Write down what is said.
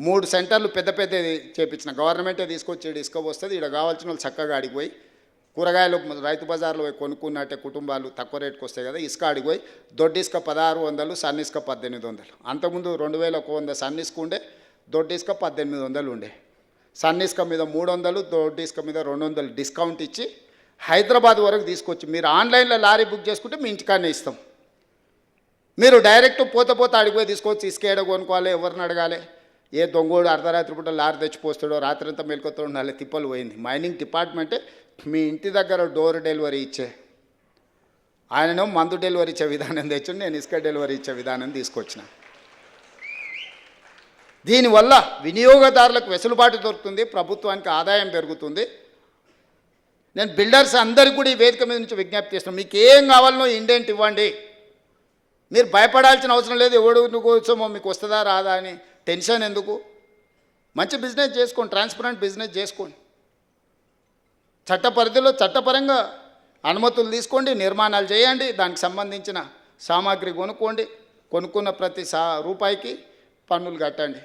3 సెంటర్లు పెద్ద పెద్దది చేపించిన, గవర్నమెంటే తీసుకొచ్చి తీసుకువస్తుంది. ఇక్కడ కావాల్సిన వాళ్ళు చక్కగా అడిగిపోయి కూరగాయలు రైతు బజార్లో పోయి కొనుక్కున్నట్టే కుటుంబాలు తక్కువ రేటుకి వస్తాయి కదా, ఇసుక అడిగిపోయి దొడ్డి ఇసుక 1600, సన్న ఇసుక 1800. అంతకుముందు 2100 సన్న ఇసుక ఉండే, దొడ్డి ఇసుక 1800 ఉండే. సన్న ఇసుక మీద 300, దొడ్డి ఇసుక మీద 200 డిస్కౌంట్ ఇచ్చి హైదరాబాద్ వరకు తీసుకొచ్చి మీరు ఆన్లైన్లో లారీ బుక్ చేసుకుంటే మీ ఇంటికాడనే ఇస్తాం. మీరు డైరెక్ట్ పోతే అడిగిపోయి తీసుకొచ్చి ఇసుక ఏడ కొనుక్కోవాలి, ఎవరిని అడగాలి? ఏ దొంగోడు అర్ధరాత్రి పూట లారీ తెచ్చిపోస్తాడో, రాత్రంతా మెలుకొతో ఉండాలి, తిప్పలు పోయింది. మైనింగ్ డిపార్ట్మెంటే మీ ఇంటి దగ్గర డోర్ డెలివరీ ఇచ్చే, ఆయనను మందు డెలివరీ ఇచ్చే విధానం తెచ్చి నేను ఇసుక డెలివరీ ఇచ్చే విధానం తీసుకొచ్చిన. దీనివల్ల వినియోగదారులకు వెసులుబాటు దొరుకుతుంది, ప్రభుత్వానికి ఆదాయం పెరుగుతుంది. నేను బిల్డర్స్ అందరికీ కూడా ఈ వేదిక మీద నుంచి విజ్ఞప్తి చేస్తున్నాను, మీకు ఏం కావాలనో ఇండెంట్ ఇవ్వండి. మీరు భయపడాల్సిన అవసరం లేదు, ఎవడు కోసమో మీకు వస్తుందా రాదా అని టెన్షన్ ఎందుకు. మంచి బిజినెస్ చేసుకోండి, ట్రాన్స్పరెంట్ బిజినెస్ చేసుకోండి. చట్ట పరిధిలో చట్టపరంగా అనుమతులు తీసుకోండి, నిర్మాణాలు చేయండి, దానికి సంబంధించిన సామాగ్రి కొనుక్కోండి, కొనుక్కున్న ప్రతి రూపాయికి పన్నులు కట్టండి.